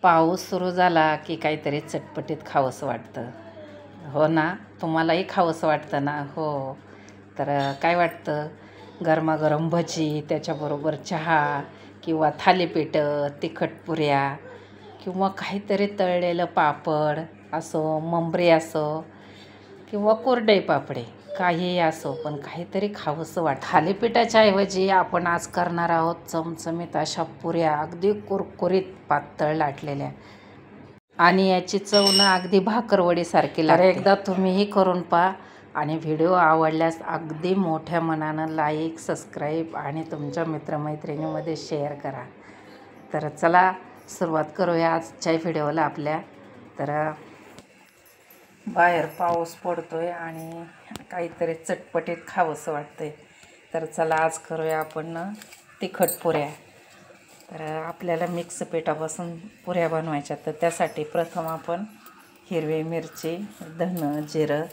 पाऊस सुरू झाला की काहीतरी चटपटीत खावंसं वाटतं. हो ना, तुम्हालाही खावंसं वाटतं ना? हो. तर काय वाटतं, गरमागरम भजी, त्याच्याबरोबर चहा किंवा थालीपीठं, तिखट पुऱ्या किंवा काहीतरी तळलेलं पापड असो, ममरी असो किंवा कोरडे पापडे, काहीही असो, पण काहीतरी खावंसं वाटतं. थालीपीठाच्या ऐवजी आपण आज करणार आहोत चमचमीत अशा पुऱ्या, अगदी कुरकुरीत पातळ लाटलेल्या, आणि याची चव ना अगदी भाकरवडीसारखी लागते. एकदा तुम्हीही करून पहा आणि व्हिडिओ आवडल्यास अगदी मोठ्या मनानं लाईक, सबस्क्राईब आणि तुमच्या मित्रमैत्रिणीमध्ये शेअर करा. तर चला सुरुवात करूया आजच्या व्हिडिओला आपल्या. तर बाहेर पाऊस पडतोय आणि काहीतरी चटपटीत खावंसं वाटतंय. तर चला आज करूया आपण तिखट पुऱ्या. तर आपल्याला मिक्स पिठापासून पुऱ्या बनवायच्या. तर त्यासाठी प्रथम आपण हिरवी मिरची, धनं, जिरं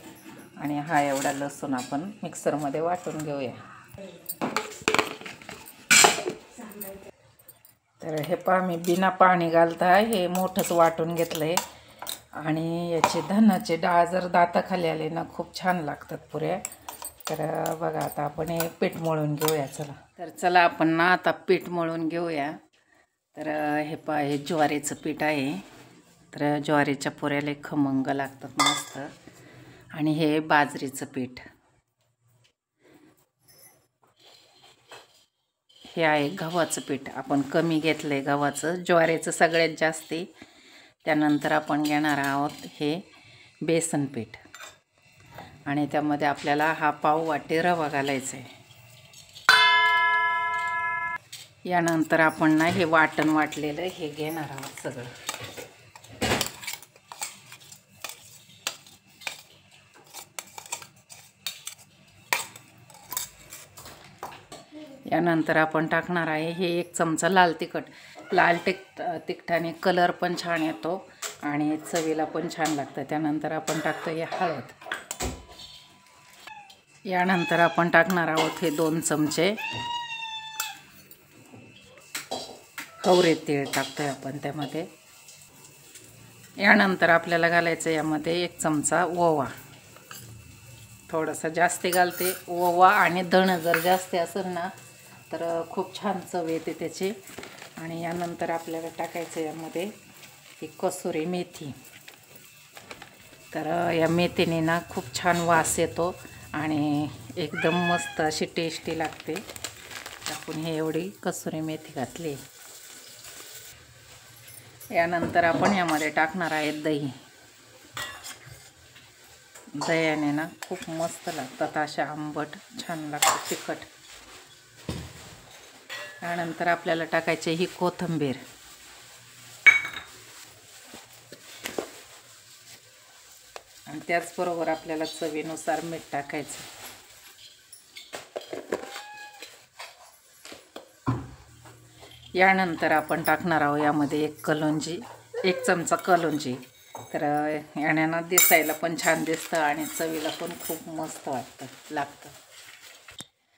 आणि हा एवढा लसूण आपण मिक्सरमध्ये वाटून घेऊया. तर हे पहा, मी बिना पाणी घालता हे मोठंच वाटून घेतलं आहे. आणि याची धनाची डाळ जर दाताखाली आली ना, खूप छान लागतात पुऱ्या. तर बघा, आता आपण हे पीठ मळून घेऊया. चला आपण ना आता पीठ मळून घेऊया. तर हे पहा, हे ज्वारीचं पीठ आहे. तर ज्वारीच्या पुऱ्याला खमंग लागतात मस्त. आणि हे बाजरीचं पीठ, हे आहे गव्हाचं पीठ. आपण कमी घेतलं आहे गव्हाचं, ज्वारीचं सगळ्यात जास्ती. त्यानंतर आपण घेणार आहोत हे बेसन पीठ, आणि त्यामध्ये आपल्याला हा पाव वाटी रवा घालायचा आहे. यानंतर आपण ना हे वाटण वाटलेलं हे घेणार आहोत सगळं. यानंतर आपण टाकणार आहे हे 1 चमचा लाल तिखट. लाल तिखटाने कलर पण छान येतो आणि चवीला पण छान लागतं. त्यानंतर आपण टाकतो हे हळद. यानंतर आपण टाकणार आहोत हे 2 चमचे खवरे तेल टाकतोय आपण त्यामध्ये. यानंतर आपल्याला घालायचं यामध्ये 1 चमचा ओवा. थोडंसं जास्ती घालते ओवा, आणि धणं जर जास्ती असेल ना तर खूप छान चव येते त्याची. आणि यानंतर आपल्याला टाकायचं यामध्ये ही कसुरी मेथी. तर या मेथीने ना खूप छान वास येतो आणि एकदम मस्त अशी टेस्टी लागते. आपण हे एवढी कसुरी मेथी घातली. यानंतर आपण यामध्ये टाकणार आहे दही. दह्याने ना खूप मस्त लागतात, अशा आंबट छान लागतं तिखट. त्यानंतर आपल्याला टाकायचे ही कोथिंबीर. आणि त्याचबरोबर आपल्याला चवीनुसार मीठ टाकायचं. यानंतर आपण टाकणार आहोत यामध्ये 1 चमचा कलोंजी. तर याने दिसायला पण छान दिसतं आणि चवीला पण खूप मस्त लागतं.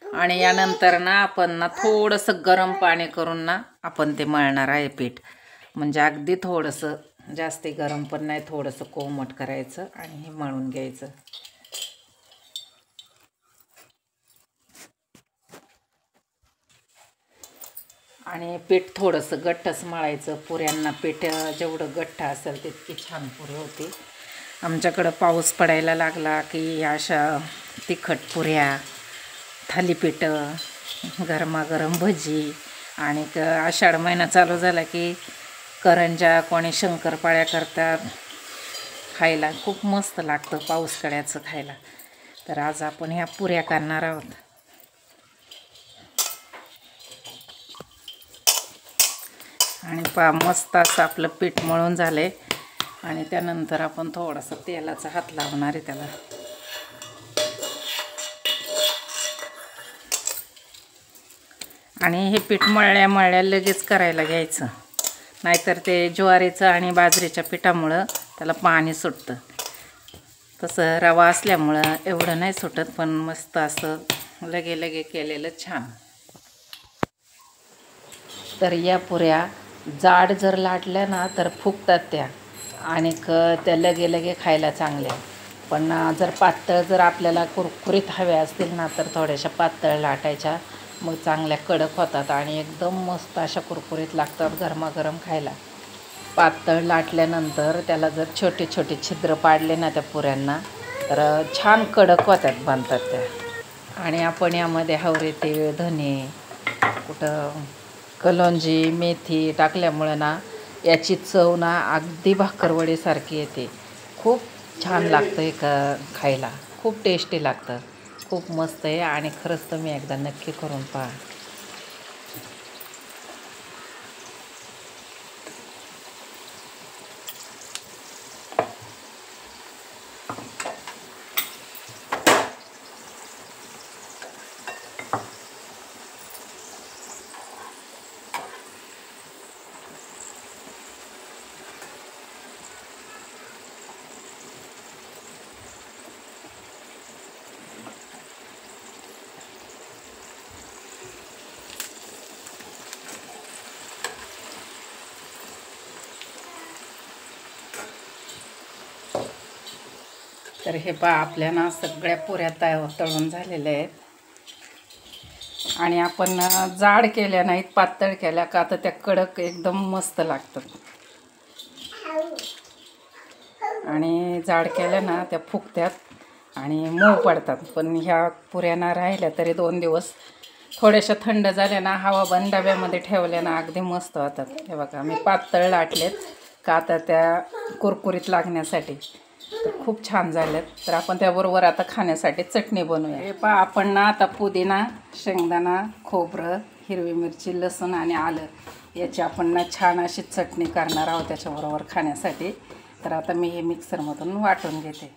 आणि यानंतर ना आपण ना थोडंसं गरम पाणी करून ना आपण ते मळणार आहे पीठ. म्हणजे अगदी थोडंसं, जास्ती गरम पण नाही, थोडंसं कोमट करायचं आणि हे मळून घ्यायचं. आणि पीठ थोडंसं गठ्ठच मळायचं. पुऱ्यांना पीठ जेवढं गठ्ठ असेल तितकी छान पुरी होती. आमच्याकडं पाऊस पडायला लागला की अशा तिखट पुऱ्या, थालीपीठं, गरमागरम भजी, आणि आषाढ महिना चालू झाला की करंजा, कोणी शंकरपाळ्या करतात खायला. खूप मस्त लागतं पाऊसकड्याचं खायला. तर आज आपण ह्या पुऱ्या करणार आहोत. आणि पहा, मस्त असं आपलं पीठ मळून झाले. आणि त्यानंतर आपण थोडासा तेलाचा हात लावणार आहे त्याला. आणि हे पीठ मळल्या लगेच करायला घ्यायचं, नाहीतर ते ज्वारीचं आणि बाजरीच्या पिठामुळं त्याला पाणी सुटतं. तसं रवा असल्यामुळं एवढं नाही सुटत, पण मस्त असं लगे केलेलं छान. तर या पुऱ्या जाड जर लाटल्या ना तर फुगतात त्या आणि त्या लगे लगे खायला चांगल्या. पण जर पातळ जर आपल्याला कुरकुरीत हव्या असतील ना तर थोड्याशा पातळ लाटायच्या, मग चांगल्या कडक होतात आणि एकदम मस्त अशा कुरकुरीत लागतात गरमागरम खायला. पातळ लाटल्यानंतर त्याला जर छोटे छोटे छिद्र पाडले ना त्या पुऱ्यांना तर छान कडक होतात, बांधतात त्या. आणि आपण यामध्ये हवरे तीळ, धने, कुठं कलोंजी, मेथी टाकल्यामुळं ना याची चव ना अगदी भाकरवडीसारखी येते. खूप छान लागतं हे खायला, खूप टेस्टी लागतं, खूप मस्त आहे. आणि खरंच तुम्ही एकदा नक्की करून पहा. तर हे पहा, आपल्या ना सगळ्या पुऱ्या तळून झालेल्या आहेत. आणि आपण जाड केल्या नाहीत, पातळ केल्या का तर त्या कडक एकदम मस्त लागतात. आणि जाड केल्या ना त्या फुगत्यात आणि मऊ पडतात. पण ह्या पुऱ्या ना राहिल्या तरी 2 दिवस थोड्याशा थंड झाल्या ना, हवा बंद डब्यामध्ये ठेवल्या ना अगदी मस्त होतात. हे बघा, मी पातळ लाटलेत का तर त्या कुरकुरीत लागण्यासाठी. तर खूप छान झालेत. तर आपण त्याबरोबर आता खाण्यासाठी चटणी बनवूया. हे पहा, आपण ना आता पुदिना, शेंगदाणा, खोबरं, हिरवी मिरची, लसूण आणि आलं याची आपण ना छान अशी चटणी करणार आहोत त्याच्याबरोबर खाण्यासाठी. तर आता मी हे मिक्सरमधून वाटून घेते.